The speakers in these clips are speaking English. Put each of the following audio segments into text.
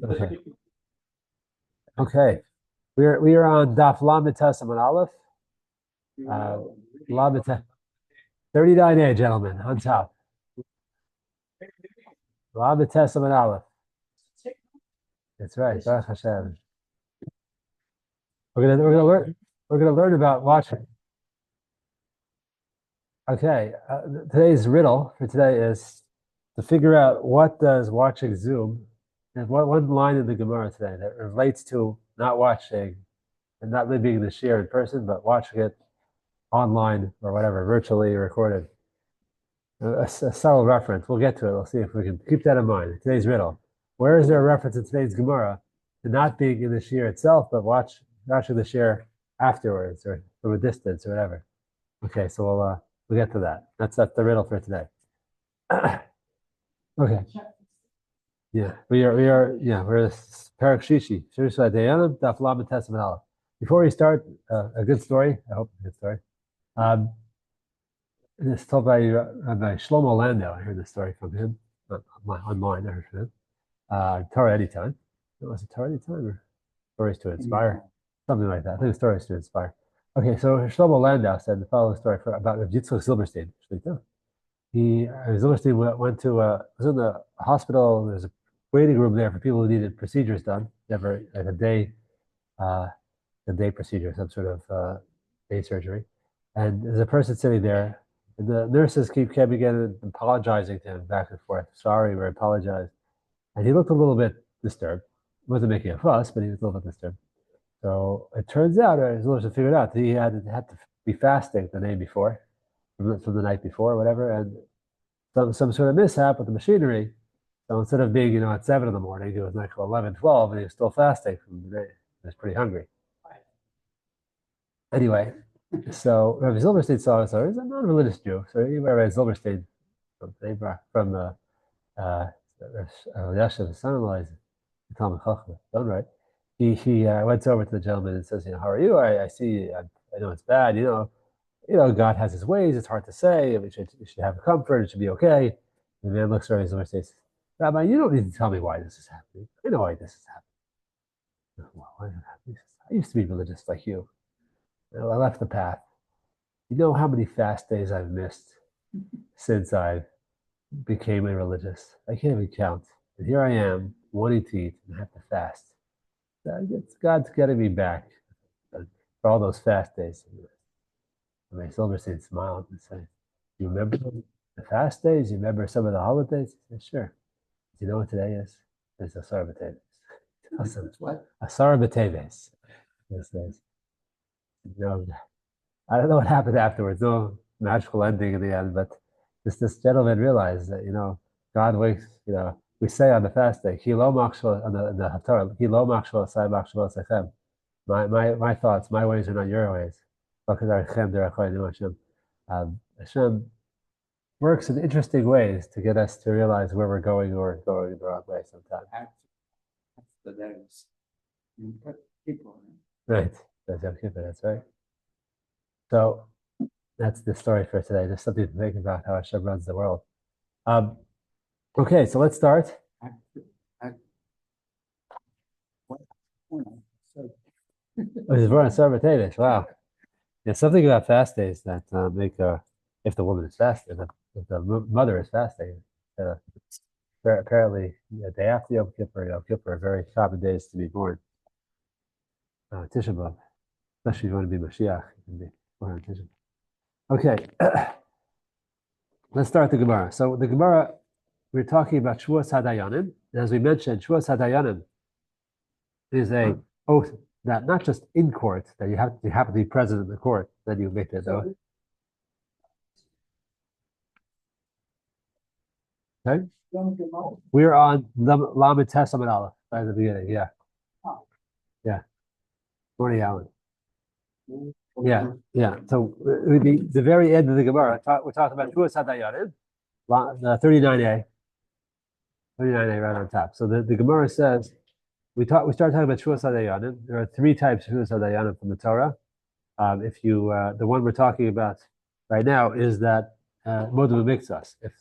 Okay. Okay. We are on Daf Lamed Testament Aleph. Lamed 39A, gentlemen, on top. Lamed Testament Aleph. That's right. Baruch Hashem. We're gonna learn about watching. Okay. Today's riddle for today is to figure out what does watching Zoom and what one line in the Gemara today that relates to not watching and not living the share in person, but watching it online or whatever, virtually recorded. A subtle reference. We'll get to it. We'll see if we can keep that in mind. Today's riddle. Where is there a reference in today's Gemara to not being in the shir itself, but watching the shir afterwards or from a distance or whatever? Okay, so we'll get to that. That's the riddle for today. Okay. Yeah, we're Parak Shishi. Daf Lamed Testament Aleph. Before we start, a good story. I hope it's a good story. It's told by Shlomo Landau. I heard this story from him online. I heard from him. Torah Anytime. Was it Torah Anytime or Stories to Inspire? Something like that. I think Stories to Inspire. Okay, so Shlomo Landau said the following story about Rav Yitzchak Silverstein. Silverstein was in the hospital. There's a waiting room there for people who needed procedures done. Never like a day procedure, some sort of day surgery. And there's a person sitting there. And the nurses kept coming in and apologizing to him back and forth. Sorry, we apologize. And he looked a little bit disturbed. He wasn't making a fuss, but he was a little bit disturbed. So it turns out, or as Lewis figured out, that he had to be fasting the day before, from the night before, or whatever, and some sort of mishap with the machinery. So instead of being, at 7 in the morning, it was like 11, 12, and he was still fasting from the day. He was pretty hungry. Anyway, so Rabbi Silverstein saw this. He's a non-religious Jew. So Rabbi Silverstein from Yashav's son-in-law, is Talmud Chacham, done right. He went over to the gentleman and says, how are you? I see. I know it's bad. God has his ways. It's hard to say. We should have comfort. It should be okay. And the man looks at Rabbi Silverstein and says, Rabbi, you don't need to tell me why this is happening. I know why this is happening. Why is it happening? I used to be religious like you. I left the path. You know how many fast days I've missed since I became a religious? I can't even count. And here I am, wanting to eat and have to fast. God's getting me back for all those fast days. I mean, Silverstein smiled and said, you remember the fast days? You remember some of the holidays? He said, sure. Do you know what today is? It's Asar B'Teves. What? Asar B'Teves. I don't know what happened afterwards. No magical ending in the end, but this gentleman realized that God wakes. We say on the fast day, on the Haftarah, my thoughts, my ways are not your ways. Hashem works in interesting ways to get us to realize where we're going or going the wrong way sometimes. That's the days. People. Right. That's right. So that's the story for today. Just something to think about how Hashem runs the world. Okay, so let's start. Wow. Yeah, something about fast days that make if the woman is fasting, if the mother is fasting. Apparently, day after Yom Kippur are very common days to be born. Tisha B'Av, especially if you want to be Mashiach, you can be born on Tisha B'Av. Okay, let's start the Gemara. So the Gemara, we're talking about Shavuos Hadayanim. And as we mentioned, Shavuos Hadayanim is a oath that not just in court, that you have to be present in the court, then you make that oath. Okay? We're on Lamed Testament Aleph by the beginning, yeah. Yeah. Morning, Alan. Yeah. So the very end of the Gemara, we're talking about Shavuos Hadayanim, 39A. 39A right on top. So the Gemara says, we start talking about Shavuos Hadayanim. There are 3 types of Shavuos Hadayanim from the Torah. The one we're talking about right now is that Modeh B'Miktzas. If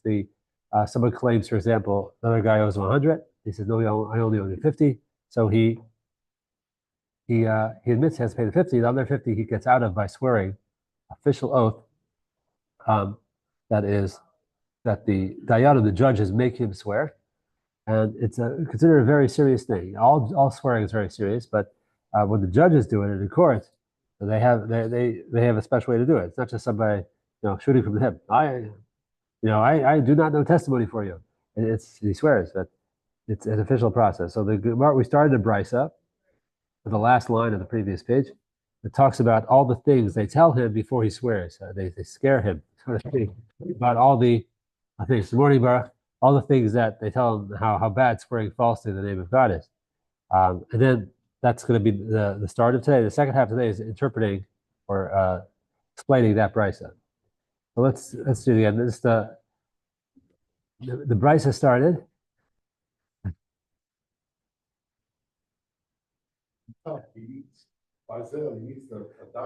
someone claims, for example, another guy owes him 100, He says, no, I only owe you 50. So he admits he has to pay the 50. The other 50 he gets out of by swearing official oath, um, that is that the dayan, the judges, make him swear, and it's considered a very serious thing. All swearing is very serious, but when the judges do it in court, they have a special way to do it. It's not just somebody shooting from the hip. I do not know testimony for you. He swears that it's an official process. So we started the brisa with the last line of the previous page. It talks about all the things they tell him before he swears. They scare him, so to speak, about all the, I think it's the morning bar, all the things that they tell him how bad swearing falsely in the name of God is. And then that's going to be the start of today. The second half of today is interpreting or explaining that brisa. So let's do it again. This is the brisa started.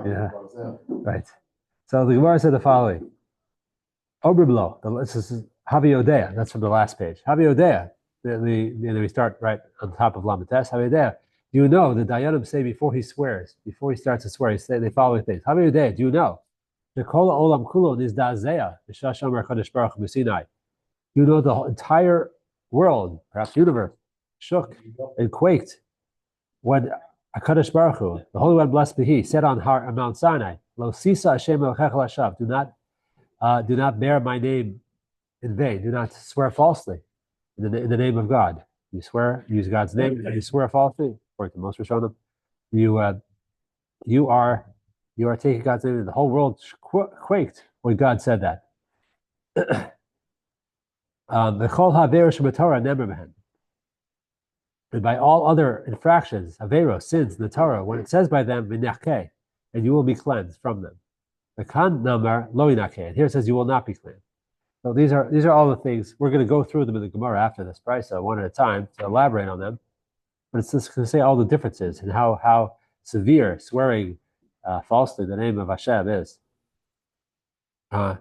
Yeah, right. So the Gemara said the following. Obriblo, this is Haviodea. That's from the last page. Haviodea. We start right on top of Lamates. Haviodea. Do you know the Dayanim say before he swears, before he starts to swear, he say the following things. Haviodea. Do you know? The Kol Olam Kulo is Dazea. The Shashamar Kadosh Baruch Hu Sinai. You know the entire world, perhaps universe, shook and quaked when HaKadosh Baruch Hu, the Holy One, blessed be He, said on Mount Sinai, Lo Sisa Hashem Elokecha Lashav, do not bear my name in vain. Do not swear falsely in the name of God. You swear, use God's name, you swear falsely, according to most Rishonim, you are taking God's name, and the whole world quaked when God said that. And by all other infractions, averos, sins in the Torah, when it says by them, and you will be cleansed from them. And here it says you will not be cleansed. So these are all the things. We're going to go through them in the Gemara after this brisa, one at a time, to elaborate on them. But it's just going to say all the differences and how severe swearing falsely the name of Hashem is. When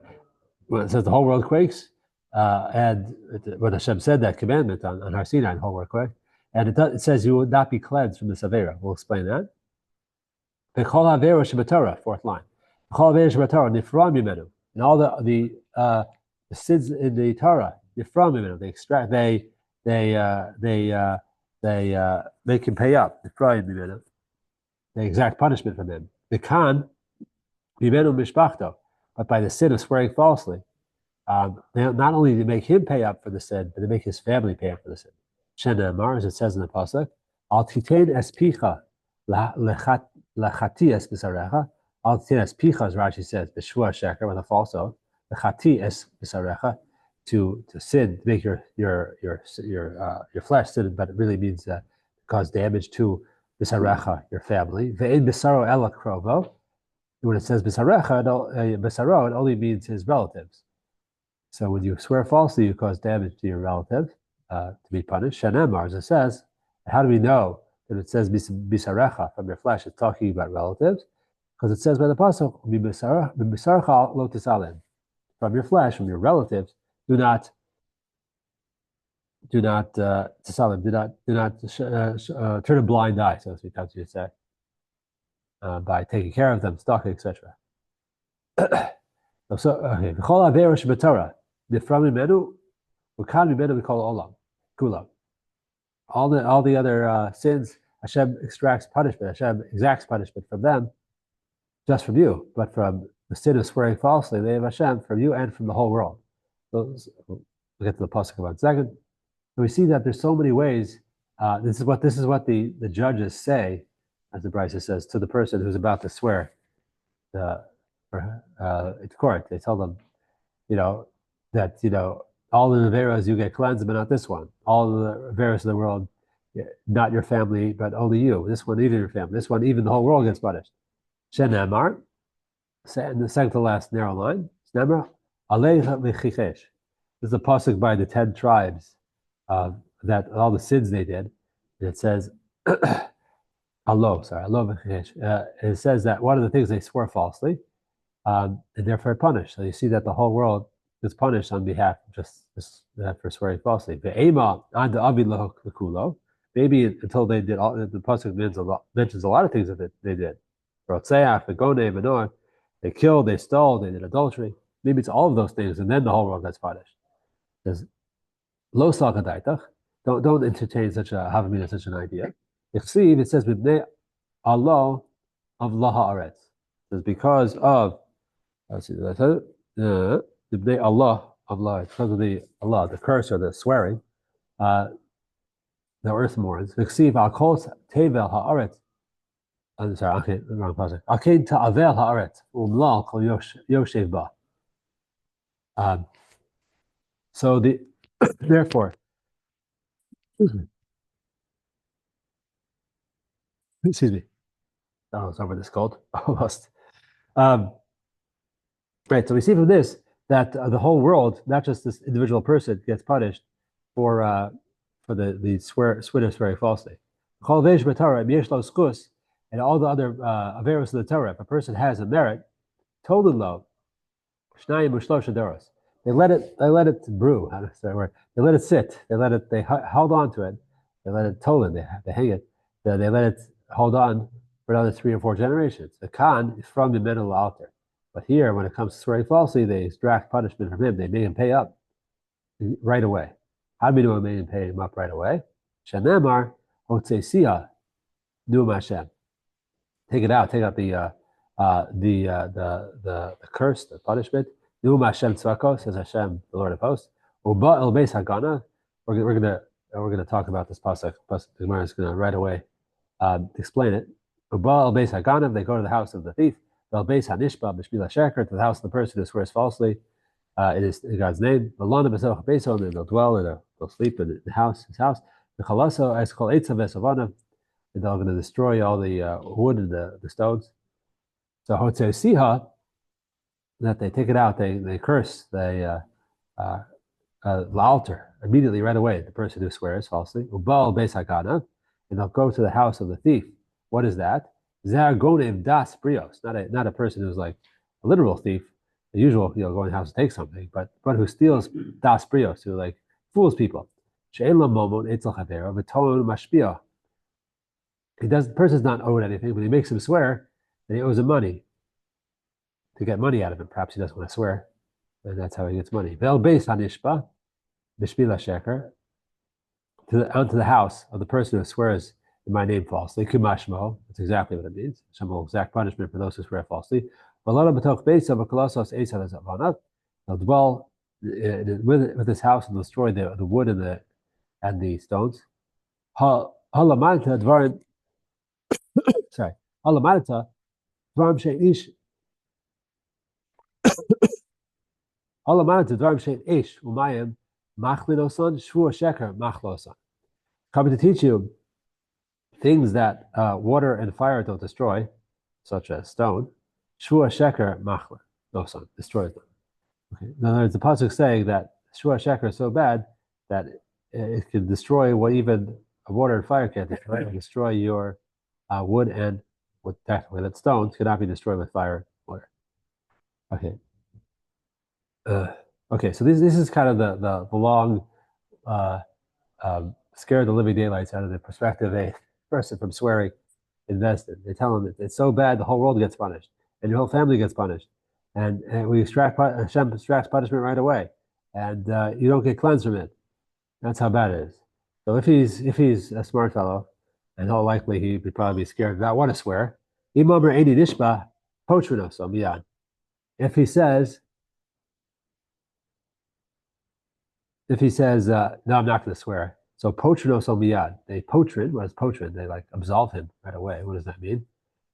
it says the whole world quakes, and when Hashem said that commandment on Har Sinai, the whole world quakes, and it says you will not be cleansed from this avera. We'll explain that. Fourth line. And all the sins in the Torah, they extract, they can pay up. They exact punishment from him. They can, but by the sin of swearing falsely, they not only to make him pay up for the sin, but to make his family pay up for the sin. Shenamar, as it says in the pasuk, Al titain espicha lachati es bisarecha. Al titain espicha, as Rashi says, b'shua sheker, with a false oath. Lachati es bisarecha, to sin, to make your flesh sin, but it really means to cause damage to bisarecha, your family. Ve'in bisaro ela krovo. When it says bisarecha, bisaro, it only means his relatives. So when you swear falsely, you cause damage to your relative to be punished. Shenemar, as it says, how do we know that it says bisarecha from your flesh? It's talking about relatives, because it says by the pasuk, "Bisarecha lo tisalim," from your flesh, from your relatives, do not tisalim, do not turn a blind eye, so to speak, that's what you say, by taking care of them, stalking, etc. So okay, v'chol averos b'Torah nifram mimenu u'kan mimenu we call olam kulam. All the other sins, Hashem extracts punishment. Hashem exacts punishment from them, just from you, but from the sin of swearing falsely, they have Hashem from you and from the whole world. So we'll get to the pasuk in 1 second. And we see that there's so many ways. This is what the judges say, as the brisa says, to the person who's about to swear. It's court. They tell them, that all the averos you get cleansed, but not this one. All the averos in the world, not your family, but only you. This one, even your family. This one, even the whole world gets punished. Shenamar, and the second to last narrow line. Shenamar, alecha v'chichesh. This is a pasuk by the 10 tribes that all the sins they did. And it says, alo v'chichesh. It says that one of the things they swore falsly, and therefore punished. So you see that the whole world gets punished on behalf just for swearing falsely. The ema and the avi kulo. Maybe until they did all the pasuk mentions a lot of things that they did. Rotzeach, the gone, the they killed, they stole, they did adultery. Maybe it's all of those things, and then the whole world gets punished. There's lo salkadaitach. Don't entertain such a havamina, such an idea. If see, it says Allah of laha aretz. It says because of let's see, the Allah of Allah, because of the Allah, the curse or the swearing, uh, the earth mourns. V'ksiv al kol tevel haaretz. I'm sorry, okay, wrong passage. Akein ta'avel haaretz umlal kol yoshev ba. So the therefore, excuse me. Oh, it's over this cold. Almost. Um, right. So we see from this that the whole world, not just this individual person, gets punished for the swearing falsely. And all the other averos of the Torah, if a person has a merit, told low, they let it brew. How to say that word? They let it sit. They held on to it. They let it tolen. They hang it. They let it hold on for another 3 or 4 generations. The Khan is from the middle altar. But here, when it comes to swearing falsely, they extract punishment from him. They make him pay up right away. How do we know they made him pay him up right away? Shanemar Otsesia Nu Hashem. Take it out. Take out the curse, the punishment. Nu Hashem Tzvako, says Hashem, the Lord of Hosts. Uba El Beis Hagana. We're gonna talk about this pasuk. The Gemara is gonna right away explain it. Uba El Beis Hagana. They go to the house of the thief. El Beis Hanishba B'Shmila Sheker, to the house of the person who swears falsely. In God's name. They'll dwell or they'll sleep in the house, his house. The chalaso is called eitzav esavana, and they're going to destroy all the wood and the stones. So hotzei siha, that they take it out, they curse, the altar immediately right away. The person who swears falsely, ubal beis hagana, and they'll go to the house of the thief. What is that? Zeh gonev das brios, not a person who's like a literal thief. The usual, go in the house and take something, but who steals das brios, who like fools people. The person's not owed anything, but he makes him swear that he owes him money to get money out of him. Perhaps he doesn't want to swear, and that's how he gets money. Vel beis hanishba b'shmila sheker, onto the house of the person who swears in my name falsely. Kumashmo, that's exactly what it means. Some exact punishment for those who swear falsely. They'll dwell with this house and destroy the wood and the stones. Sorry. Coming to teach you things that water and fire don't destroy, such as stone. Shua sheker machler, no son, destroys them. Okay. In other words, the pasuk saying that shua sheker is so bad that it can destroy what even water and fire can't destroy. It can destroy your wood and technically that stones cannot be destroyed with fire and water. Okay. Okay. So this is kind of the long scare the living daylights out of the perspective of a person from swearing invested. They tell him it's so bad the whole world gets punished and your whole family gets punished, and Hashem extracts punishment right away, and you don't get cleansed from it. That's how bad it is. So if he's a smart fellow, and all likely he'd probably be scared, not want to swear. If he says, no, I'm not going to swear. So potrinos miyad. They potrin. What is potrin? They like absolve him right away. What does that mean?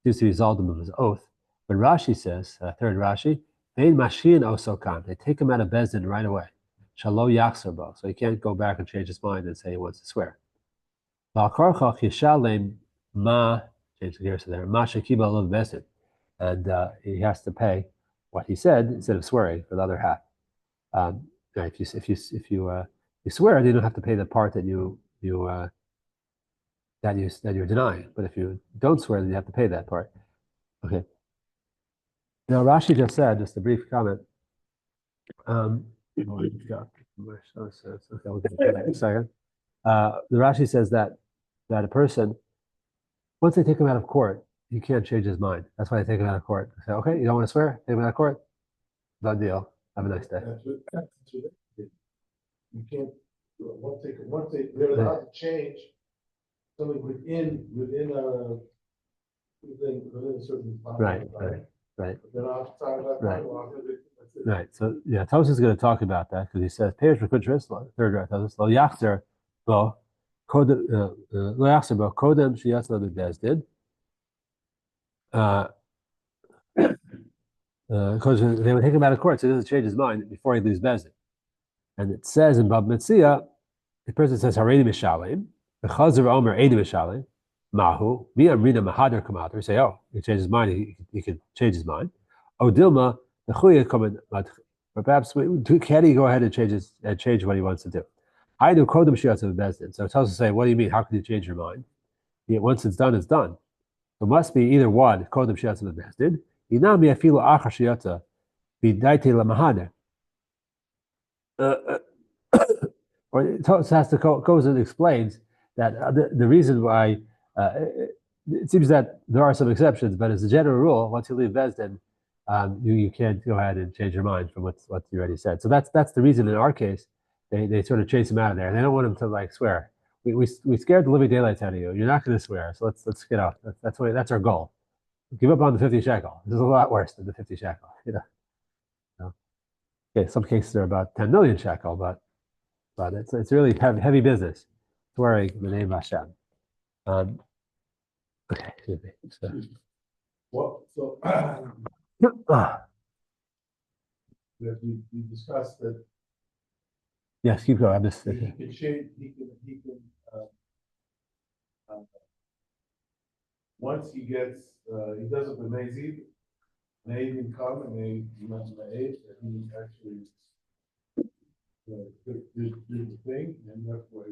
He used to absolve him of his oath. But Rashi says, third Rashi, vein mashin osokan. They take him out of Bezdin right away. Shalo yakserbo. So he can't go back and change his mind and say he wants to swear. Change the gears to there. Ma shekiba love Bezdin, and he has to pay what he said instead of swearing for the other half. If you swear, you don't have to pay the part that you're denying. But if you don't swear, then you have to pay that part. Okay. Now Rashi just said, just a brief comment. Okay, we'll get to that in a second. The Rashi says that a person, once they take him out of court, he can't change his mind. That's why they take him out of court. They say, okay, you don't want to swear? Take him out of court. Done deal. Have a nice day. That's what you can't, they're allowed to change something within a certain time. Right. Then outside of that Right. time, well, that's it. Right. So yeah, Tosis is going to talk about that because he says Peish V'Kudris, third right Tosis, Lo Yachter Bo Kodem Lo Yachter Bo Kodem Shiyatz Lo Bezdin. Because they would take him out of court, so he doesn't change his mind before he leaves Bezdin. And it says in Bab Metzia, the person says Haredi Mishalim, the Chazer Omer Edi Mishalim, Mahu, Mi Amrina Mahader Kamater. You say, oh, he changed his mind, he can change his mind. Odilma, the Chuya Kamen, or perhaps can he go ahead and change what he wants to do? I do Kodem Shiatz of Bezdin. So it tells us, say, what do you mean? How can you change your mind? Once it's done, it's done. It must be either one, Kodem Shiatz of Bezdin, Inami Afilu Achar Shiatza, Bidaite Lamahader. Or it has to goes and explains that the reason why it seems that there are some exceptions, but as a general rule, once you leave Bezdin, you can't go ahead and change your mind from what you already said. So that's the reason in our case they sort of chase him out of there. They don't want him to like swear. We scared the living daylights out of you. You're not going to swear, so let's get out. That's our goal. Give up on the 50 shekel. This is a lot worse than the 50 shekel. Okay, some cases are about 10 million shekel, but it's really heavy business swearing in the name of Hashem. Okay, excuse me. So we discussed that Yes, keep going. I'm just. he can change. He can. Once he gets, he does it with Nazib. Nazib come and they mention the age that he actually did the thing, and therefore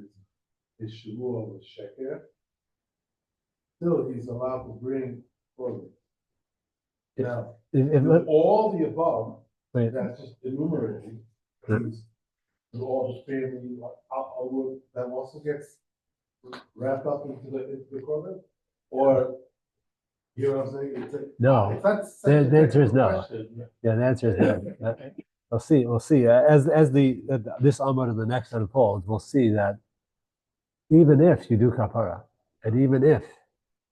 his Shavuos was sheker. Still, he's allowed to bring forward. Now, all the above, wait, that's just enumerating. With all the family, that also gets wrapped up into the korban, or you know what I'm saying? No. The answer is no. Yeah, the answer is no. We'll see. We'll see. As this Amud and the next unfolds, we'll see that even if you do kapara, and even if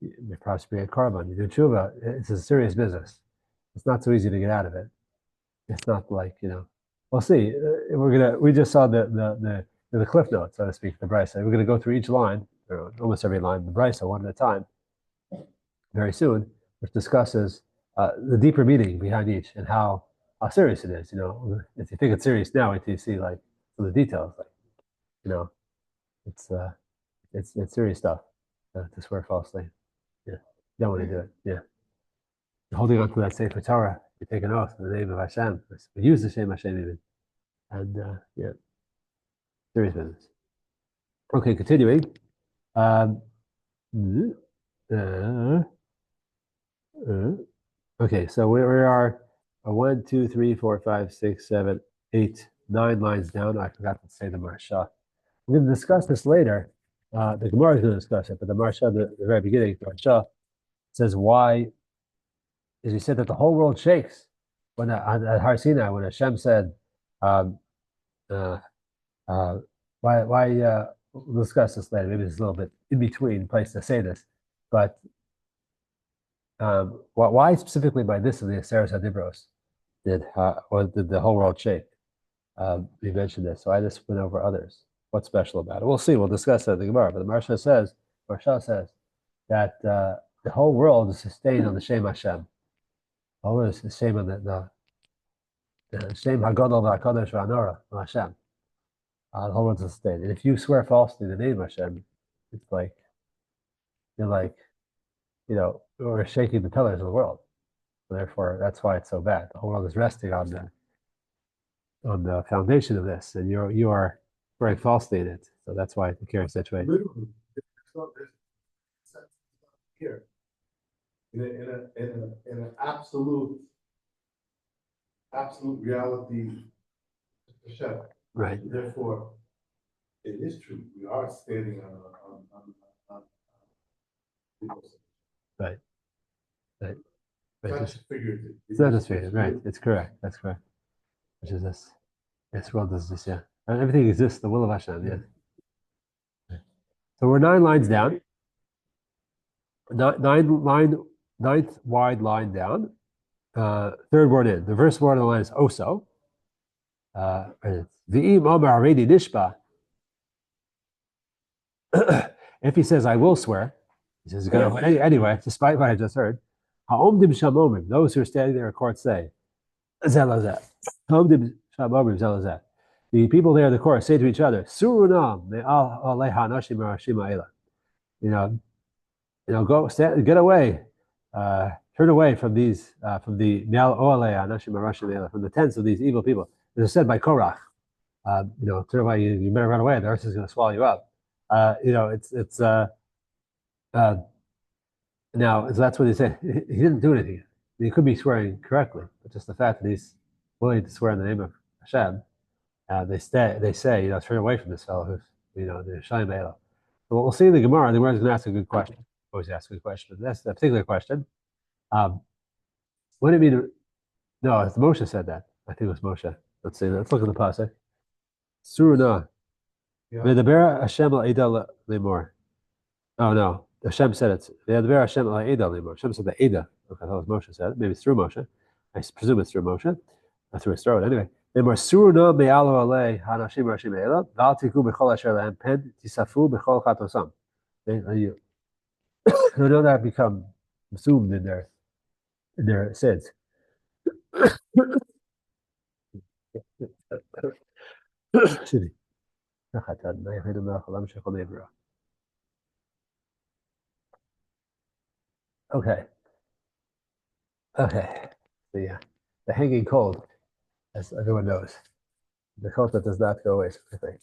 you perhaps be a korban, you do tshuva, it's a serious business. It's not so easy to get out of it. It's not like We'll see. We just saw the cliff notes, so to speak, the brisa. We're gonna go through each line, or almost every line, the brisa one at a time, very soon, which discusses the deeper meaning behind each and how serious it is. If you think it's serious now, wait till you see like some of the details. Like, it's serious stuff to swear falsely. Yeah, you don't want to do it. Yeah, you're holding on to that Sefer Torah. You take an oath in the name of Hashem. We use the same Hashem even, and yeah, serious business. Okay, continuing. Okay, so we are 1, 2, 3, 4, 5, 6, 7, 8, 9 lines down. I forgot to say the Marsha. We're going to discuss this later. The Gemara is going to discuss it, but the Marsha, the very beginning, the Marsha says why, as he said that the whole world shakes when at Har Sinai, when Hashem said, why we'll discuss this later. Maybe it's a little bit in between place to say this, but why specifically by this in the Aseres HaDibros did the whole world shake? We mentioned this, so I just went over others. What's special about it? We'll see. We'll discuss that in the Gemara. But the Marsha says that the whole world is sustained on the Shem Hashem. The whole world is sustained on the Shem Hagadol VaHaKadosh VaHanora Hashem. The whole world is sustained. And if you swear falsely in the name of Hashem, it's like you're like, we're shaking the pillars of the world. So therefore, that's why it's so bad. The whole world is resting on the foundation of this, and you are swearing falsely in it. So that's why it carries such way. Literally, here in an absolute reality Hashem. Right. Therefore, it is true. We are standing on people's. Right. Right. It's Right. not just figurative. It's not just figurative. Right. It's correct. That's correct. Which is this. This world does this. Yeah. And everything exists. The will of Hashem. Yeah. So we're 9 lines down. Ninth wide line down. Third word in. The first word on the line is oso. V'im omar haredi nishba. If he says, I will swear, he says, anyway, despite what I just heard, ha'omdim shamomim, those who are standing there in court say, zelazeh. Ha'omdim shamomim zelazeh. The people there in the court say to each other, surunam me'al aleha nashim arashima ela. Go, get away, turn away from these, from the me'al aleha nashim arashima ela, from the tents of these evil people. It is said by Korach, turn away, you better run away, the earth is going to swallow you up. Now, so that's what he said. He didn't do anything. He could be swearing correctly, but just the fact that he's willing to swear in the name of Hashem, they say, turn away from this fellow who's, the Shaim Elo. So we'll see in the Gemara. The Gemara is going to ask a good question. Always ask a good question, but that's a particular question. What do you mean? No, it's Moshe said that. I think it was Moshe. Let's see. Let's look at the pasuk. Suruna. V'daber Hashem la'ida lemor. Oh no, Hashem said it. V'daber Hashem la'ida lemor. Hashem said the Ida. Okay, I thought it was Moshe said it. Maybe it's through Moshe. I presume it's through Moshe. Not through his throat. Anyway, lemor suruna me'alo alei hanashim rashim eila v'al tiku b'chol asher lehem pen tisafu b'chol chatosam. You know that become consumed in their sins. Excuse me. Okay. The hanging cold, as everyone knows, the cold that does not go away. I think.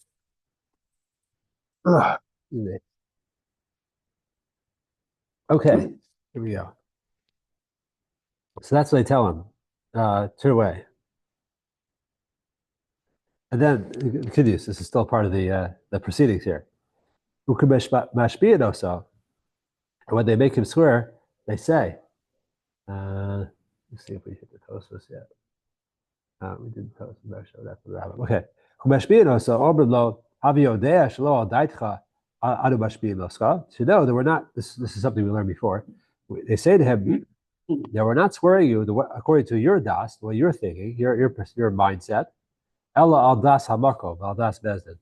Okay, here we go. So that's what they tell him. Turn away. And then continues. This is still part of the proceedings here. Also, and when they make him swear, they say, let's see if we hit the Tosfos yet. We didn't Tosfos. That's the rabbit. Okay. So no, they were not. This is something we learned before. They say to him, "Yeah, we're not swearing you according to your das, the way you're thinking, your mindset. Ella al das hamakov, al das bezdin.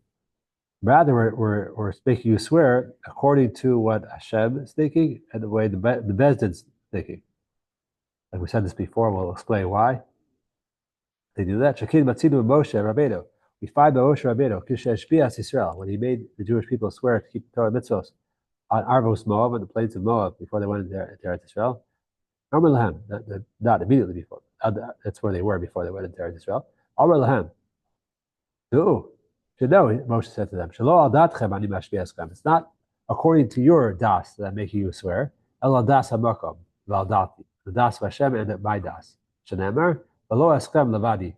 Rather, we're making you swear according to what Hashem is thinking and the way the bezdin's thinking." Like we said this before, we'll explain why they do that. Shakin matzinu Moshe Rabbeinu. We find Moshe Rabbeinu Kisheshbias Israel when he made the Jewish people swear to keep the Torah mitzvos on Arvos Moab and the plains of Moab before they went into Eretz Israel. Amar lahem, not immediately before. That's where they were before they went into Eretz Israel. Amar lahem. No, Moshe said to them, Shelo al datchem ani mashbiaschem. It's not according to your das that I'm making you swear. El das hamakom val dati. The das of Hashem and my das. Shenemar v'lo eschem levadi.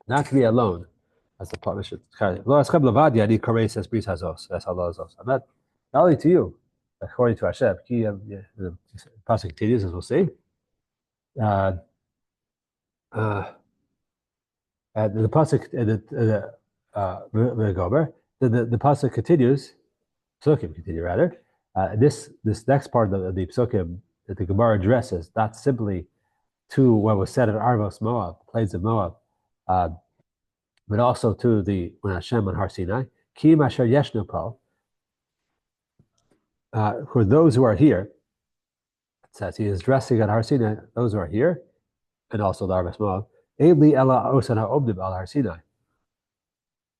Not to be alone, as the publisher. Lo eschem levadi ani korei says bris hazos. That's Allah hazos. I'm not only to you, according to Hashem. The pasuk continues, as we'll see. The pasuk, the pasuk continues. Psukim continue rather. This next part of the psukim that the Gemara addresses, not simply to what was said at Arvos Moab, plains of Moab, but also to when Hashem on Har Sinai. Ki masher yeshnu po. For those who are here, it says he is addressing at Har Sinai those who are here, and also the Arvos Moab.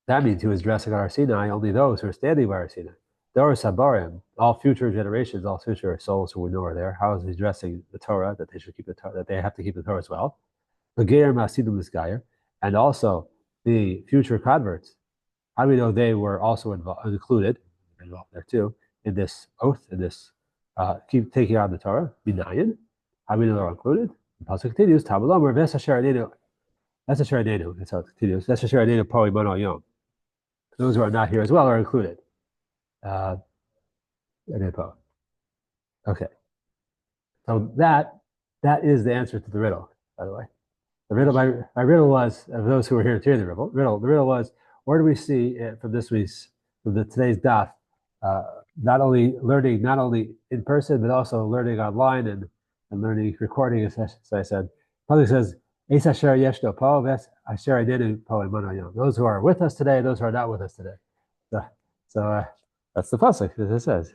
That means he was addressing Har Sinai only those who are standing by Har Sinai. Doris Habarim, all future generations, all future souls who we know are there. How is he addressing the Torah, that they should keep the Torah, that they have to keep the Torah as well? And also the future converts. How do we know they were also included there too, in this oath, in this keep taking on the Torah? Binayin. How do we know they're included? The pasuk continues, That's a Sharadenu. That's how it continues. That's a Sharadenu Poi Mono Yom. Those who are not here as well are included. Okay. So that is the answer to the riddle, by the way. The riddle, my riddle was, of those who were here to hear the riddle was, where do we see from today's daf, not only learning, not only in person, but also learning online and learning recording, as I said. Probably says, those who are with us today, those who are not with us today. So that's the pasuk, as it says.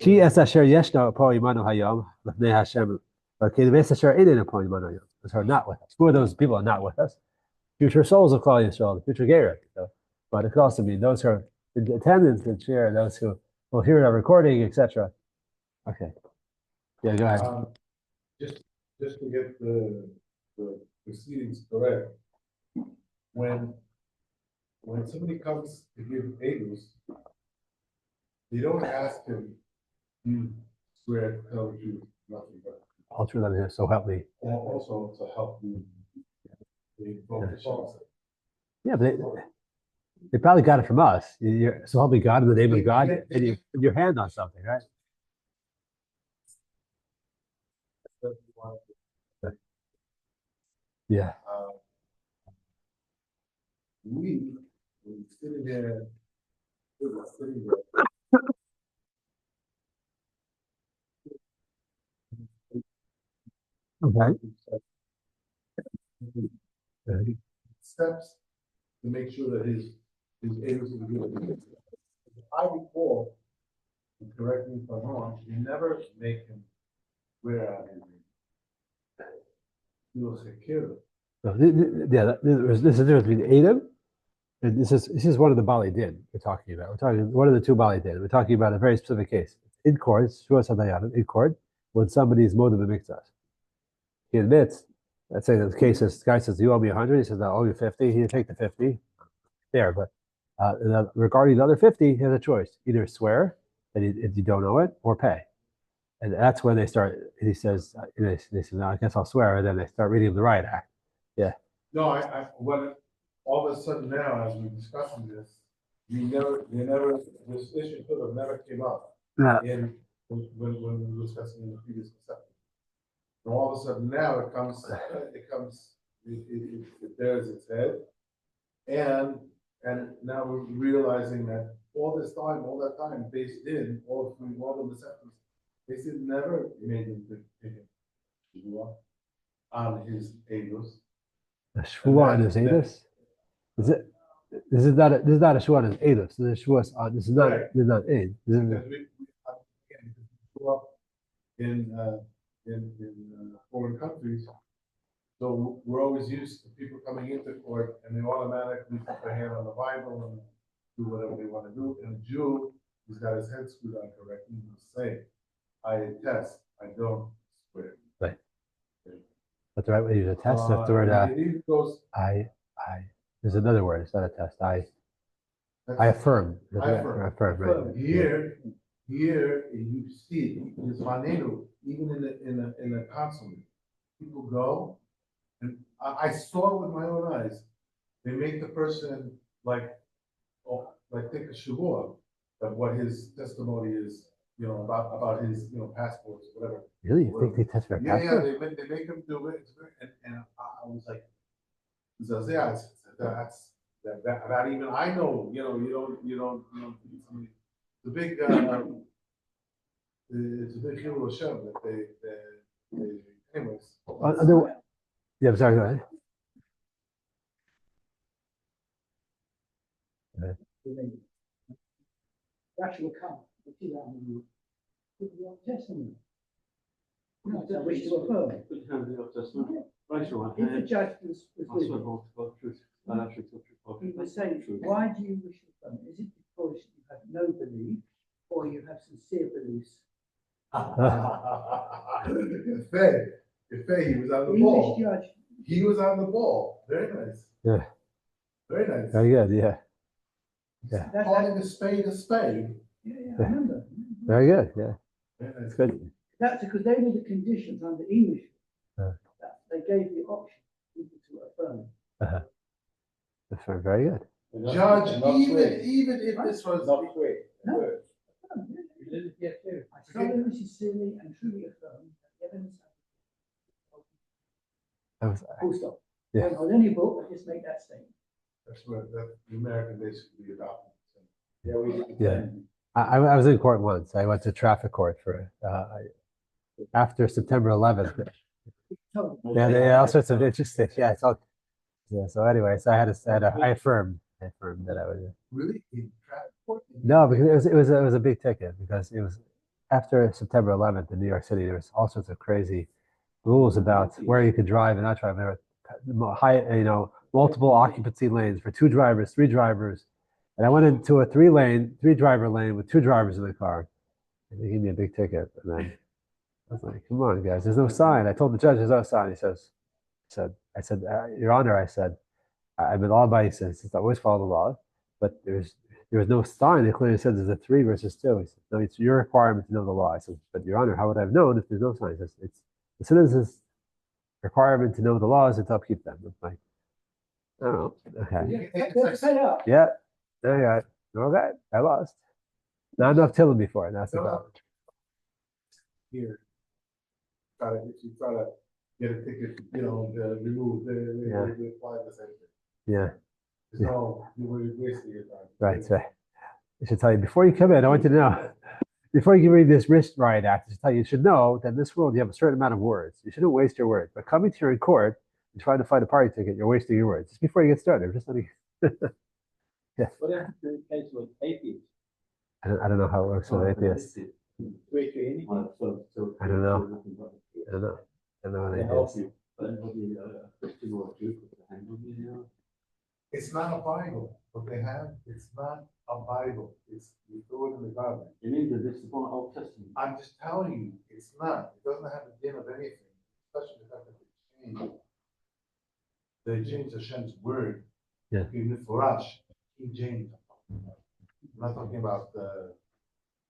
Ki es asher yeshno po imanu hayom l'fnei Hashem, but ki es asher einin po imanu hayom. Those who are not with us. Who are those people who are not with us? Future souls of Klal Yisrael, the future Geirah. So, but it could also be those who are in attendance and share, those who will hear our recording, etc. Okay. Yeah, go ahead. Just to get the proceedings correct, when somebody comes to give edus, they don't ask him, you swear to tell the truth, nothing but. All true, let me hear. So help me. Also to help you. Yeah, but they probably got it from us. So help me God in the name of God, and you put your hand on something, right? Yeah. We sitting there, Okay. steps to make sure that his Edus is good. I recall, and correct me if I'm wrong, you never make him wear out his he was a killer. So, yeah, this is the difference between Adam and this is one of the Bali Din we're talking about. We're talking one of the two Bali Din. We're talking about a very specific case. In court, in court, when somebody is modem mikzas. He admits, let's say the case is, the guy says, you owe me 100. He says, I owe you 50. He take the 50 there. But regarding the other 50, he has a choice. Either swear that if you don't owe it or pay. And that's when they start, he says, they say, no, I guess I'll swear. And then they start reading the riot act. Yeah. No, when all of a sudden now, as we're discussing this, this issue could have never came up when we were discussing in the previous concept. And all of a sudden now it bears its head. And now we're realizing that all that time, based in all the receptors, they said never made him take it on his Eidos. A Shvuah on his Eidos? Is it? This is not a Shvuah on his Eidos. This is Shvuah. This is not Eid. We grew up in foreign countries, so we're always used to people coming into court and they automatically put their hand on the Bible and do whatever they want to do. And a Jew who's got his head screwed on correctly will say, I attest, I don't swear. Right. That's the right way to use attest. That's the word. There's another word. It's not attest. I affirm. I affirm. Right. Here you see it's manenu, even in the consulate. People go, and I saw it with my own eyes. They make the person like take a Shavuos of what his testimony is, about his, passports, whatever. Really? You think they test for a passport? Yeah, they make him do it, and I was like, that even I know, you don't. It's a big hero show that they anyways. Yeah, sorry, go ahead. Actually come, the Old Testament. No, I wish to affirm. If the judge was with he would say, why do you wish to affirm? Is it because you have no belief or you have sincere beliefs? If he was on the ball. Judge. He was on the ball. Very nice. Yeah. Very nice. Very good, yeah. Yeah. Calling a spade a spade. Yeah, I remember. Very good, yeah. That's good. That's because they were the conditions under English. They gave the option people to affirm. Uh-huh. That's very good. Judge, even if this was. No. I solemnly, sincerely, and truly affirm that the evidence. That was, Full stop. yeah. On any book, I just make that statement. That's what the American basically adopted. Yeah. I was in court once. I went to traffic court for after September 11th. Yeah, all sorts of interesting. Yeah, it's all. Yeah. So anyway, so I affirmed that I would. Really? In traffic court? No, because it was a big ticket because it was after September 11th in New York City. There was all sorts of crazy rules about where you could drive and not drive. There were multiple occupancy lanes for 2 drivers, 3 drivers, and I went into a three-driver lane with 2 drivers in the car. And they gave me a big ticket, and then I was like, "Come on, guys, there's no sign." I told the judge, "There's no sign." I said, Your Honor," I said, "I've been law-abiding since I always follow the law, but there was no sign. It clearly said there's a 3 versus 2." He said, "No, it's your requirement to know the law." I said, "But Your Honor, how would I have known if there's no sign?" He says, "It's the citizen's requirement to know the laws and to upkeep them." I'm like, I don't know. Okay. Yeah. There you go. Okay. I lost. Not enough tilling before. That's the problem. Here. If you try to get a ticket, removed, they apply the same thing. Yeah. So you were wasting your time. Right. I should tell you before you come in, I want you to know before you read this wrist riot act, I should tell you should know that in this world you have a certain amount of words. You shouldn't waste your words. But coming to your court and trying to find a party ticket, you're wasting your words. Just before you get started, just let me. Yeah. What happens in the case with atheists? I don't know how it works with atheists. I don't know. I don't know. I don't know what atheists. It's not a Bible. What they have, it's not a Bible. You throw it in the garbage. You mean that it's the Old Testament? I'm just telling you, it's not. It doesn't have a din of anything, especially the fact that they changed Hashem's word. Yeah. For us, King James. I'm not talking about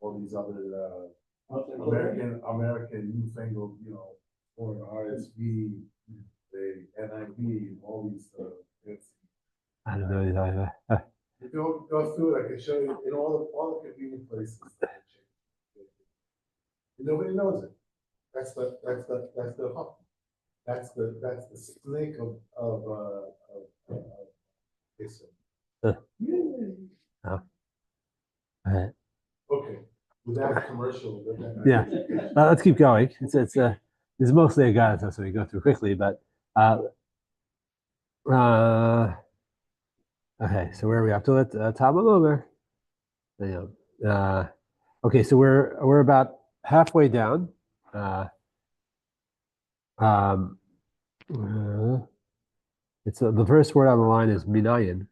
all these other American newfangled, or RSV, the NIV, all these. I don't know either. If you go through it, I can show you in all the convenient places. Nobody knows it. That's the hook. That's the snake of Islam. Oh. All right. Okay. Without commercial. Yeah. Let's keep going. It's mostly a guide, so we go through quickly, but okay, so where are we up to it? Talmud over. Okay, so we're about halfway down. It's the first word on the line is minayin.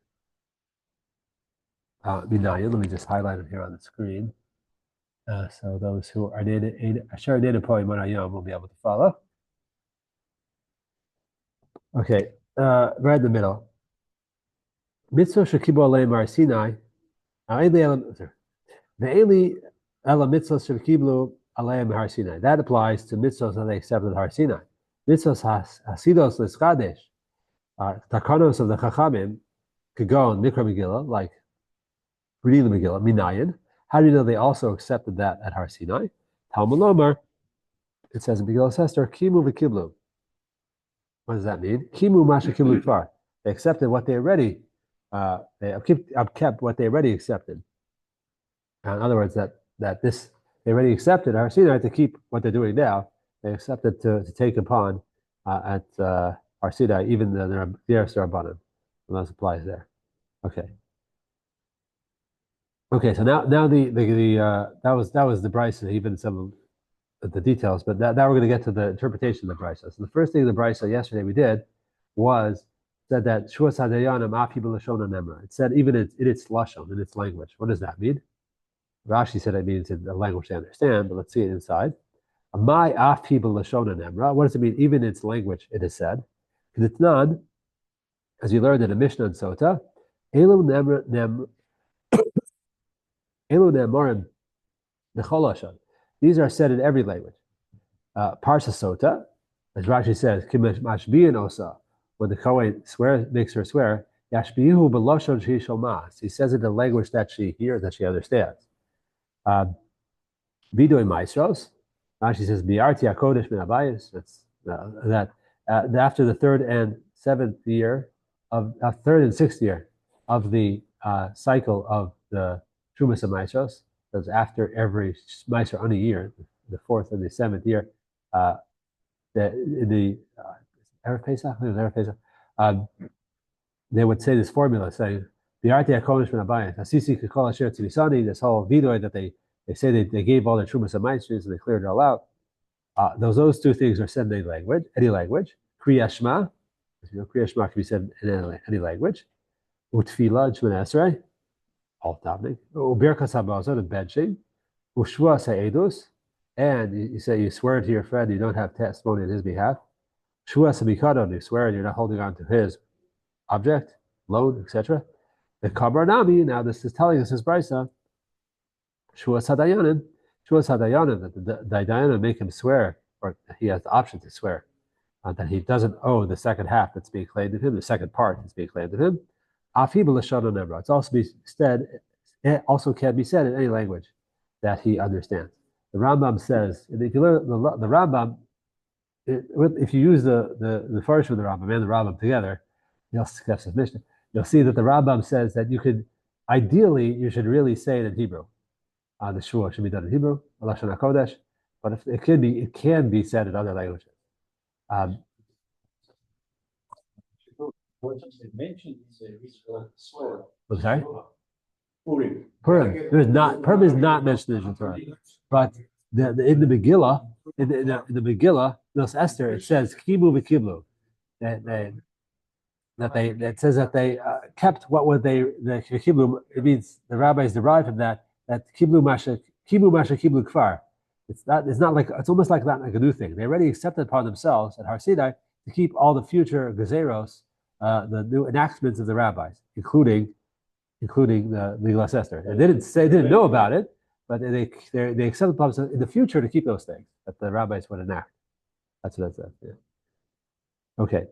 Minayin. Let me just highlight it here on the screen. So those who are Asher Neda Poem Manayom will be able to follow. Okay, right in the middle. Mitzvah shekibu aleim har Sinai. Ve'eli ela mitzvah shekiblu aleim har Sinai. That applies to mitzvahs that they accepted har Sinai. Mitzvahs hasidos l'skadesh, takanos of the chachamim, kagon mikra Megillah, like reading the Megillah, minayin. How do you know they also accepted that at har Sinai? Talmud Lomar. It says in Megillah Esther, kimu v'kiblu. What does that mean? Kimu masha kiblu kfar. They accepted what they already. They kept what they already accepted. In other words, that they already accepted har Sinai to keep what they're doing now. They accepted to take upon at har Sinai, even the Rabbanim. That applies there. Okay. Okay. So now the that was the Brisa, even some of the details, but now we're going to get to the interpretation of the Brisa. So the first thing in the Brisa yesterday we did was said that Shuas Hadayanim Afi B'Lashon Nemra. It said even in its lashon, in its language. What does that mean? Rashi said it means in the language they understand, but let's see it inside. My Afi B'Lashon Nemra. What does it mean? Even in its language, it is said. Because it's not, as you learned in a Mishnah and Sota, Elu Nemorim Nechol. These are said in every language. Parsa Sota, as Rashi says, Kimashbiyan Osa. when the Kohen makes her swear, Yashbihu b'loshon she shomas. He says it in the language that she hears, that she understands. Vidoy maestros. She says biarti hakodesh min abayis. That's that after the third and sixth year of the cycle of the Trumas and Maestros. That's after every Maestro on a year, the fourth and the seventh year. The Erev Pesach, they would say this formula saying, "Biarti hakodesh min abayis." Asisi kikol asher tzibisani. This whole vidoy that they say they gave all the Trumas and Maestros and they cleared it all out. Those two things are said in any language. Kriya Shema, Kriya Shema can be said in any language. Utfila, Shemana Esrei, all davening. Ubirkas Hamazon, and benching. Ushua Sa'edus, and you say you swear to your friend, you don't have testimony on his behalf. Shua Samikadon, you swear and you're not holding on to his object, loan, etc. The Kabar Nami, now this is telling us his Brisa. Shua Sadayanin, that the Dayanin make him swear, or he has the option to swear, that he doesn't owe the second half that's being claimed of him, the second part that's being claimed of him. It's also can be said in any language that he understands. The Rambam says, if you learn the Rambam, if you use the first of the Rambam and the Rambam together, you'll see that the Rambam says that ideally, you should really say it in Hebrew. The shua should be done in Hebrew, Lashon HaKodesh, but if it can be said in other languages. What it mentioned is a swear. I'm sorry? Purim. Purim is not mentioned in the Torah, but in the Megillah, in the Megillah, Esther, it says Kibu v'Kiblu, that says that they kept what would they the Kiblu. It means the rabbis derived from that Kiblu Masha Kiblu Kfar. It's almost like that, like a new thing. They already accepted upon themselves at Har Sinai to keep all the future gezeros, the new enactments of the rabbis, including the Megillah Esther. And they didn't know about it, but they accepted upon themselves in the future to keep those things that the rabbis would enact. That's what that says. Yeah. Okay.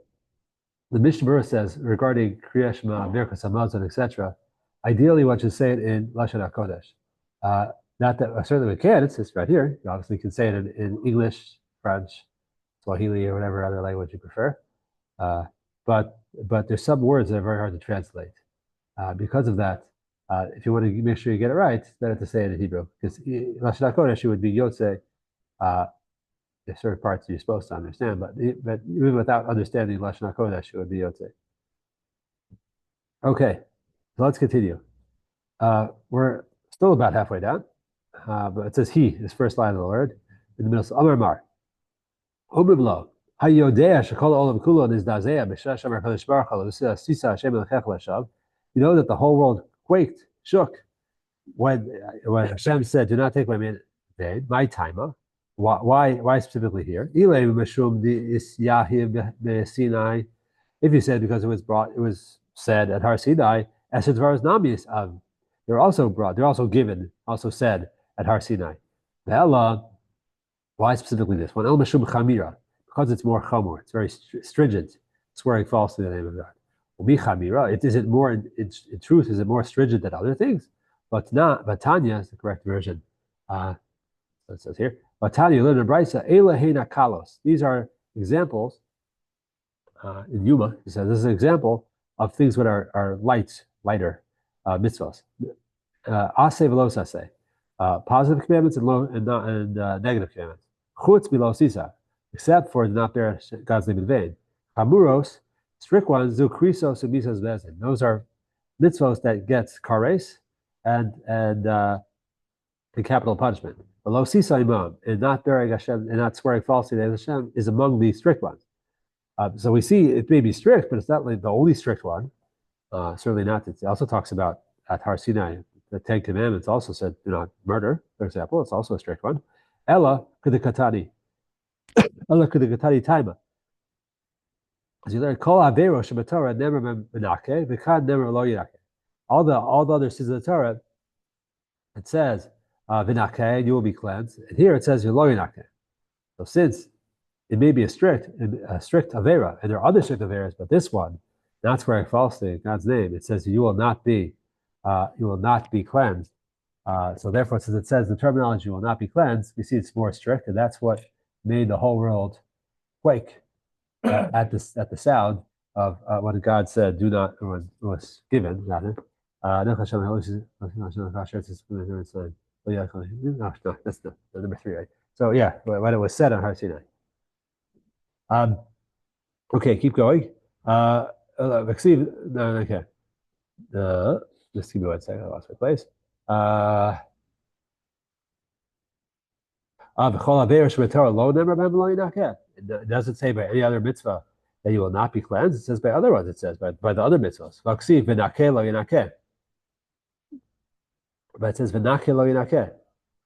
The Mishnah Berurah says regarding Kriya Shema, Birkas Hamazon, etc. Ideally, one should say it in Lashon HaKodesh. Not that certainly we can. It's right here. You obviously can say it in English, French, Swahili, or whatever other language you prefer. But there's some words that are very hard to translate. Because of that, if you want to make sure you get it right, it's better to say it in Hebrew. Because Lashon HaKodesh would be Yotzei. There's certain parts you're supposed to understand, but even without understanding Lashon HaKodesh, it would be Yotzei. Okay, so let's continue. We're still about halfway down, but it says he, this first line of the word, in the middle. Amar Mar. Omiblo. Hayodea shekol olam kulo nizdazea b'shesh amar kadosh baruch hu l'sisa Hashem elchech l'shav. You know that the whole world quaked, shook, when Hashem said, "Do not take my man, my timer." Why specifically here? If you said because it was said at Har Sinai, they're also given, also said at Har Sinai. Why specifically this one? Because it's more chamor, it's very stringent, swearing falsely in the name of God. In truth, is it more stringent than other things? But Tanya is the correct version. So it says here. These are examples in Yuma. He says this is an example of things that are lighter mitzvahs. Aseh v'lo aseh, positive commandments and negative commandments. Chutz below sisa, except for not bear God's name in vain. Hamuros, strict ones, zu krisos umisas bezin. Those are mitzvahs that gets kares and capital punishment. Below sisa imam, and not bearing Hashem and not swearing falsely to Hashem is among the strict ones. So we see it may be strict, but it's not like the only strict one. Certainly not. It also talks about at Har Sinai, the Ten Commandments also said do not murder, for example. It's also a strict one. Ella k'dekatani. Ella k'dekatani taima. As you learn, kol avero shematorah never menake, v'kan never lo yinake. All the other sins of the Torah, it says, Vinake, you will be cleansed. And here it says, lo yinake. So since it may be a strict avera, and there are other strict averas, but this one, not swearing falsely in God's name, it says you will not be cleansed. So therefore, since it says the terminology will not be cleansed, we see it's more strict, and that's what made the whole world quake at the sound of when God said, "Do not," or when it was given rather. No, no, that's the number three, right? So yeah, when it was said on Har Sinai. Um, okay, keep going. No, okay. Just give me 1 second. I lost my place. It doesn't say by any other mitzvah that you will not be cleansed. It says by other ones. It says by the other mitzvahs. But it says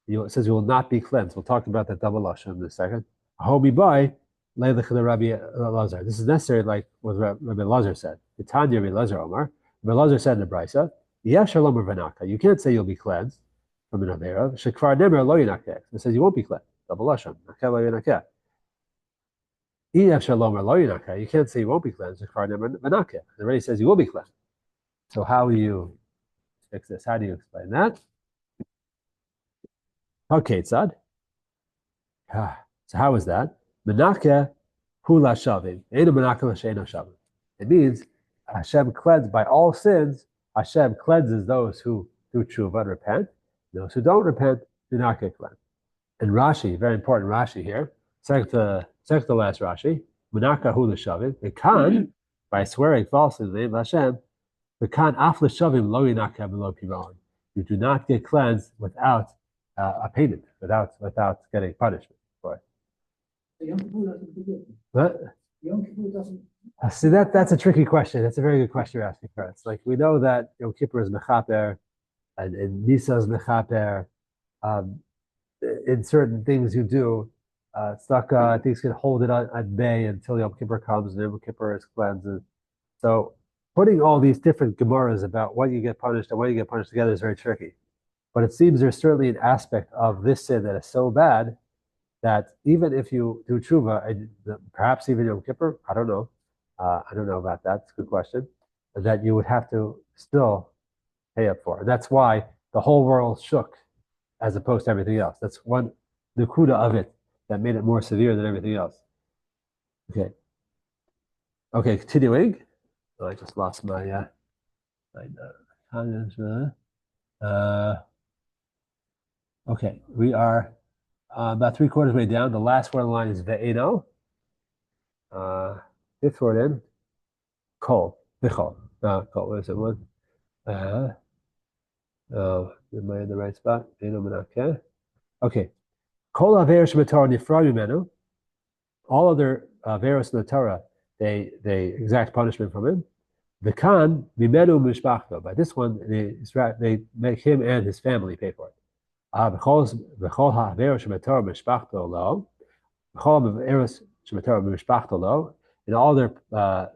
it says you will not be cleansed. We'll talk about that double lashon in a second. Hobi by Rabbi Lazar. This is necessary, like what Rabbi Lazar said. The Tanya Rabbi Lazar Omar. Rabbi Lazar said in the Brisa, you can't say you'll be cleansed from an avera. Shekvar nemer lo yinakeh. It says you won't be cleansed. Double lashon. Nakel lo yinakeh. You can't say you won't be cleansed. Shekvar nemer v'nakeh. It already says you will be cleansed. So how do you fix this? How do you explain that? Okay, tzad. So how is that? Menakeh hula shavim. Eno menakeh l'sheino shavim. It means Hashem cleansed by all sins. Hashem cleanses those who do tshuva and repent. Those who don't repent do not get cleansed. And Rashi, very important Rashi here, second to last Rashi, Menakeh hula shavim. Mekan, by swearing falsely in the name of Hashem, mekan af l'shavim lo yinakeh v'lo piron. You do not get cleansed without a payment, without getting punishment for it. Yom Kippur doesn't forgive. What? Yom Kippur doesn't. See, that's a tricky question. That's a very good question you're asking for us. Like we know that Yom Kippur is mechaper, and Nisa is mechaper. In certain things you do, tzedakah, things can hold it at bay until Yom Kippur comes and Yom Kippur is cleansed. So putting all these different gemaras about what you get punished and when you get punished together is very tricky. But it seems there's certainly an aspect of this sin that is so bad that even if you do tshuva, perhaps even Yom Kippur, I don't know about that. It's a good question. That you would have to still pay up for. And that's why the whole world shook as opposed to everything else. That's one nakuda of it that made it more severe than everything else. Okay. Okay, continuing. Oh, I just lost my okay, we are about 3/4 way down. The last word of the line is ve'eno. Fifth word in. Kol. Vichol. Kol. What is it? One. Am I in the right spot? Okay. Kol averos b'Torah nifra mimenu. All other averos in the Torah, they exact punishment from him. V'kan mimenu mishpachto. By this one, they make him and his family pay for it. V'chol ha'averos b'Torah mishpachto lo. V'chol ha'averos b'Torah mishpachto lo. In all their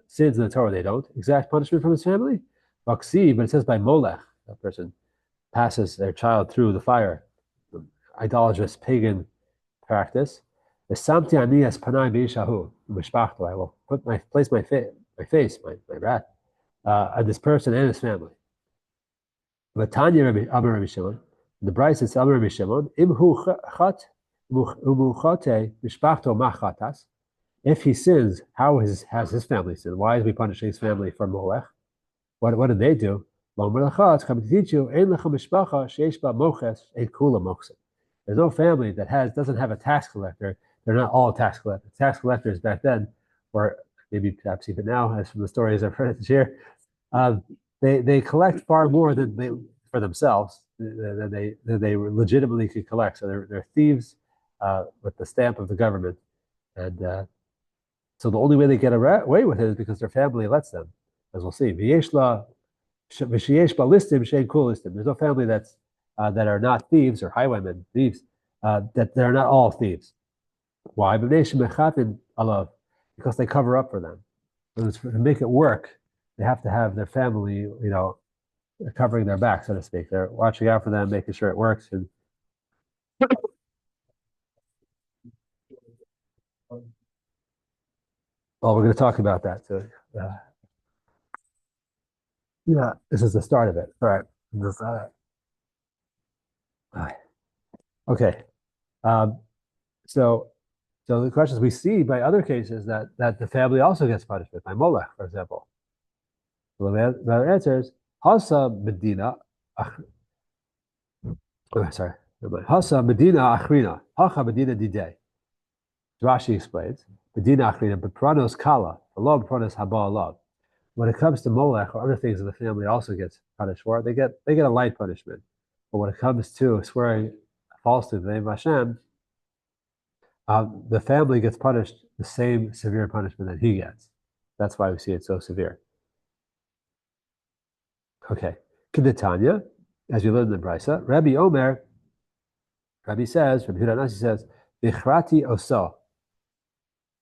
sins in the Torah, they don't exact punishment from his family. But it says by molech, that person passes their child through the fire, idolatrous pagan practice. I will place my face, my wrath, on this person and his family. Vatanya Rabbi Shimon, the Bryce is Rabbi Shimon. If he sins, how has his family sinned? Why is we punishing his family for molech? What did they do? There's no family that doesn't have a tax collector. They're not all tax collectors. Tax collectors back then, or maybe perhaps even now, as from the stories I've heard this year, they collect far more than they for themselves than they legitimately could collect. So they're thieves with the stamp of the government, and so the only way they get away with it is because their family lets them, as we'll see. There's no family that are not thieves or highwaymen, thieves, that they're not all thieves. Why? Because they cover up for them. To make it work, they have to have their family, covering their back, so to speak. They're watching out for them, making sure it works. And... Well, we're going to talk about that. So, yeah, this is the start of it. All right. Okay. Um, so, so the questions we see by other cases that the family also gets punishment by Molech, for example. The answer is Hasa Medina. Sorry. Hasa Medina Achrina. Hacha Medina Dide. Rashi explains Medina Achrina, Bepranos Kala. Allah Bepranos Haba Allah. When it comes to Molech or other things in the family also gets punished for, they get a light punishment. But when it comes to swearing falsely in the name of Hashem, the family gets punished the same severe punishment that he gets. That's why we see it so severe. Okay. Kedetanya, as we learned in the Brisa, Rabbi Omer, Rabbi Huda Nasi says, Bichrati oso,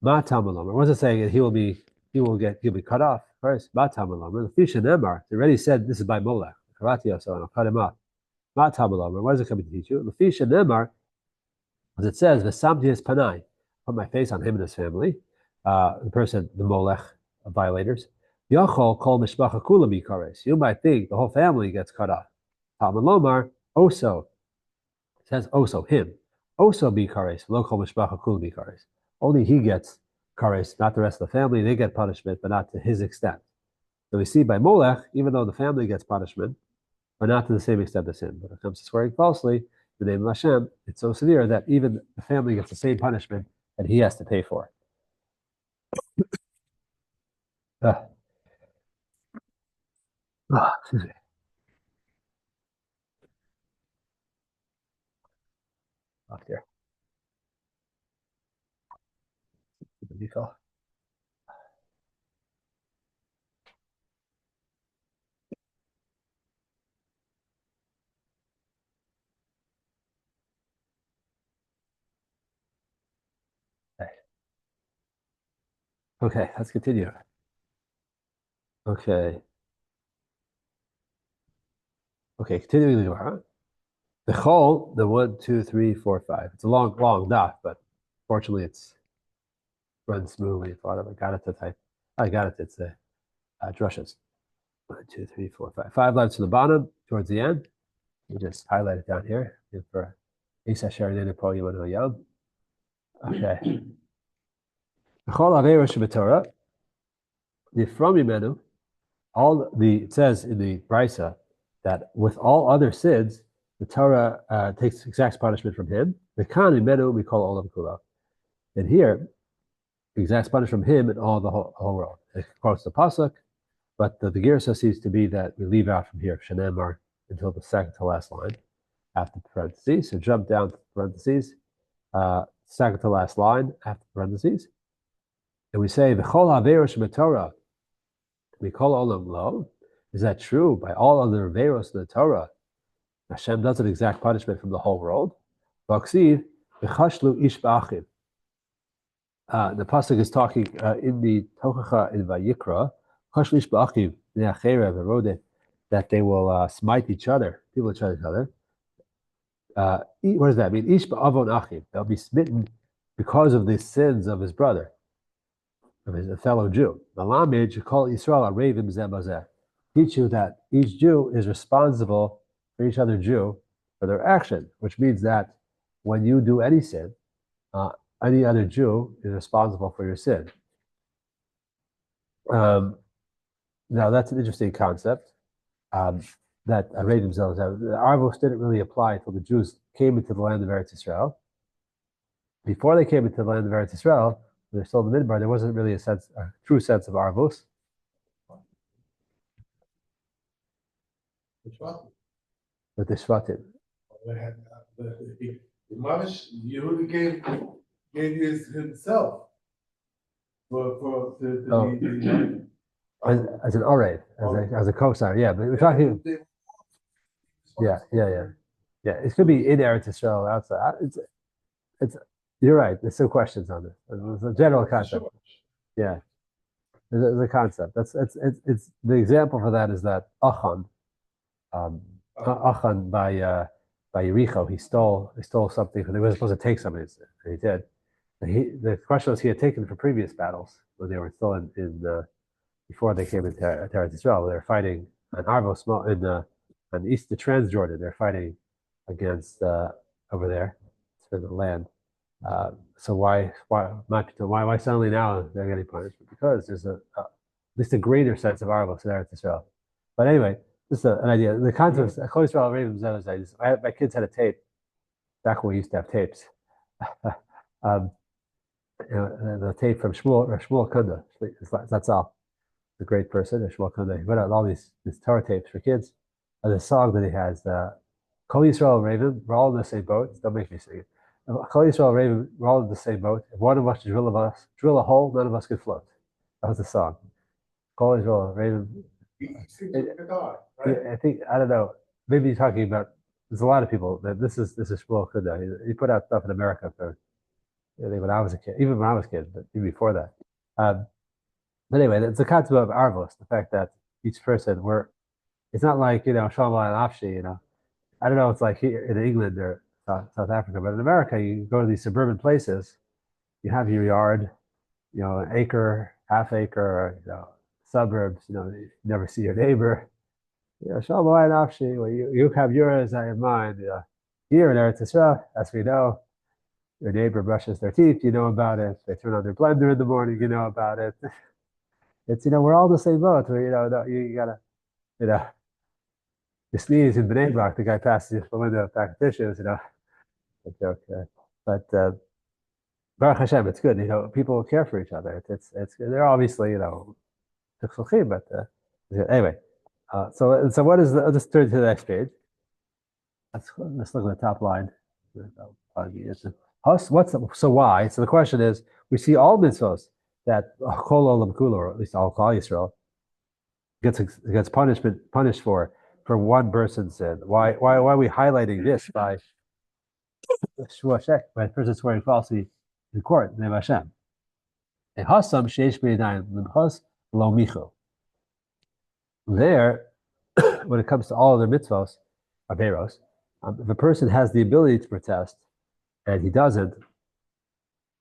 ma tamalom. What does it saying? He'll be cut off first. Ma tamalom. The Fisha Nemar, they already said this is by Molech. Bichrati oso, and I'll cut him off. Ma tamalom. What is it coming to teach you? The Fisha Nemar, as it says, V'samti his panai, put my face on him and his family. The person, the Molech violators. Yachol kol mishpacha kula mikares. You might think the whole family gets cut off. Talmud Lomar, Oso. It says Oso, him. Oso bikares, lo kol mishpacha kula bikares. Only he gets kares, not the rest of the family. They get punishment, but not to his extent. So we see by Molech, even though the family gets punishment, but not to the same extent as him. When it comes to swearing falsely, in the name of Hashem, it's so severe that even the family gets the same punishment that he has to pay for. Excuse me. Up here. Okay, let's continue. Okay. Okay, continuing the Gemara. The Chol, the 1, 2, 3, 4, 5. It's a long daf, but fortunately it's runs smoothly. I got it to type. I got it. It's the drushes. 1, 2, 3, 4, 5. 5 lines to the bottom, towards the end. You just highlight it down here. For Isa Sharinene Po Yom Yom. Okay. The Chol Aveira Shabbatorah. The from Yimenu, it says in the Brisa that with all other sins, the Torah takes exact punishment from him. The Khan Yimenu we call Olam Kula. And here, exacts punishment from him and all the whole world. It quotes the pasuk, but the Gersa seems to be that we leave out from here Shenemar until the second to last line after parentheses. So jump down to parentheses, second to last line after parentheses, and we say V'chol Haveros Torah. We call olam lo. Is that true? By all other veros in the Torah, Hashem does an exact punishment from the whole world. Vaksiv v'chashlu ish ba'achim. The pasuk is talking in the Tochacha in Vayikra, chashlu ish ba'achim ne'achera v'rodeh, that they will smite each other. People each other. What does that mean? Ish ba'avon achim. They'll be smitten because of the sins of his brother, of his fellow Jew. Malamid, you call Israel a ravim zebazeh. Teach you that each Jew is responsible for each other Jew for their action, which means that when you do any sin, any other Jew is responsible for your sin. Now that's an interesting concept. That ravim zebazeh. The Arvos didn't really apply until the Jews came into the land of Eretz Israel. Before they came into the land of Eretz Israel, they're still in the midbar, there wasn't really a true sense of arvos. With the shvatim. The Mamish Yehuda gave himself as an orev, as a co-star. Yeah, but we're talking. Yeah. It could be in Eretz Israel outside. It's. You're right. There's some questions on this. It's a general concept. Yeah, there's a concept. It's the example for that is that Achan, Achan by Yericho, he stole something. He was supposed to take something. He did, The question was he had taken from previous battles when they were still in before they came into Eretz Israel. They were fighting on Arvos in on the east the Transjordan. They're fighting against over there for the land. So why suddenly now they're getting punished? Because there's at least a greater sense of Arvos in Eretz Israel. But anyway, just an idea. The concept of Chol Yisrael Ravim. My kids had a tape back when we used to have tapes. um, the tape from Shmuel Kunda. That's all. The great person, Shmuel Kunda. He put out all these Torah tapes for kids. And the song that he has, Kol Yisrael Ravim, we're all in the same boat. Don't make me sing it. Kol Yisrael Ravim, we're all in the same boat. If one of us drill a hole, none of us could float. That was the song. Kol Yisrael Ravim. I think I don't know. Maybe you're talking about. There's a lot of people. This is Shmuel Kunda. He put out stuff in America for when I was a kid, even when I was a kid, but even before that. But anyway, it's the concept of arvos, the fact that each person it's not like, Shalom and Afshi, I don't know, it's like here in England or South Africa, but in America, you go to these suburban places, you have your yard, an acre, half acre, suburbs, you never see your neighbor. Shalom and Afshi, well, you have yours, I have mine. Here in Eretz Yisrael, as we know, your neighbor brushes their teeth, you know about it. They turn on their blender in the morning, you know about it. It's, we're all the same boat. You gotta, you sneeze in Bnei Brak, the guy passes you the window, pack of tissues, a joke. But Baruch Hashem, it's good. People care for each other. They're obviously, but anyway. So what is let's turn to the next page. Let's look at the top line. So why? So the question is, we see all mitzvos that Kol Olam Kulo, or at least all Klal Yisrael, gets punished for one person's sin. Why are we highlighting this by Shavuos Shek, by a person swearing falsely in court, name Hashem? A hasam sheish b'yadayim limchos lo micho. There, when it comes to all other mitzvos, averos, if a person has the ability to protest and he doesn't,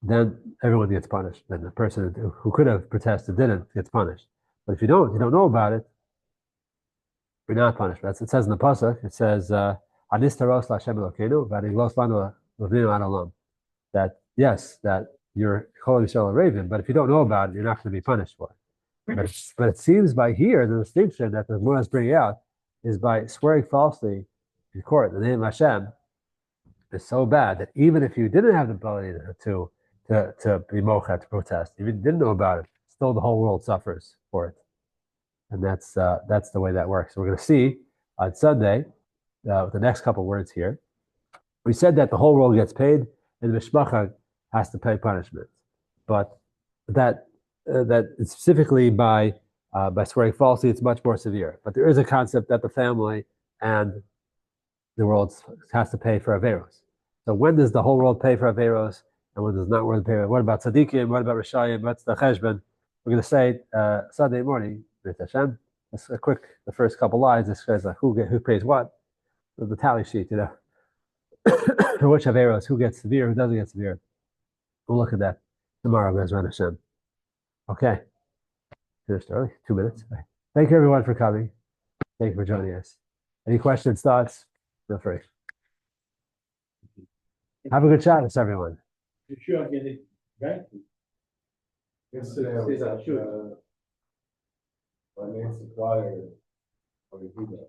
then everyone gets punished. Then the person who could have protested didn't gets punished. But if you don't know about it, you're not punished. It says in the pasuk. It says, "Anistaros l'Hashem Elokeinu v'aniglos lanu l'vninu ad olam." That yes, that you're Kol Yisrael Raven, but if you don't know about it, you're not going to be punished for it. But it seems by here the distinction that the Gemara is bringing out is by swearing falsely in court the name of Hashem is so bad that even if you didn't have the ability to be mocha, to protest, if you didn't know about it, still the whole world suffers for it. And that's the way that works. We're going to see on Sunday, with the next couple words here. We said that the whole world gets paid, and the mishpacha has to pay punishment, but that specifically by swearing falsely, it's much more severe. But there is a concept that the family and the world has to pay for averos. So when does the whole world pay for averos, and when does not world pay? What about tzaddikim? What about rishayim? What's the cheshbon? We're going to say Sunday morning. Hashem. It's the first couple lines. It says who pays what, the tally sheet, for which averos, who gets severe, who doesn't get severe. We'll look at that tomorrow, Bezran Hashem. Okay, finished early, 2 minutes. Thank you everyone for coming. Thank you for joining us. Any questions, thoughts? Feel free. Have a good Shabbos, everyone. You sure get it back? Yesterday I was at my main supplier for the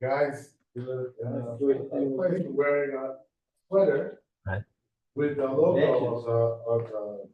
guys, wearing a sweater right, with the logo of the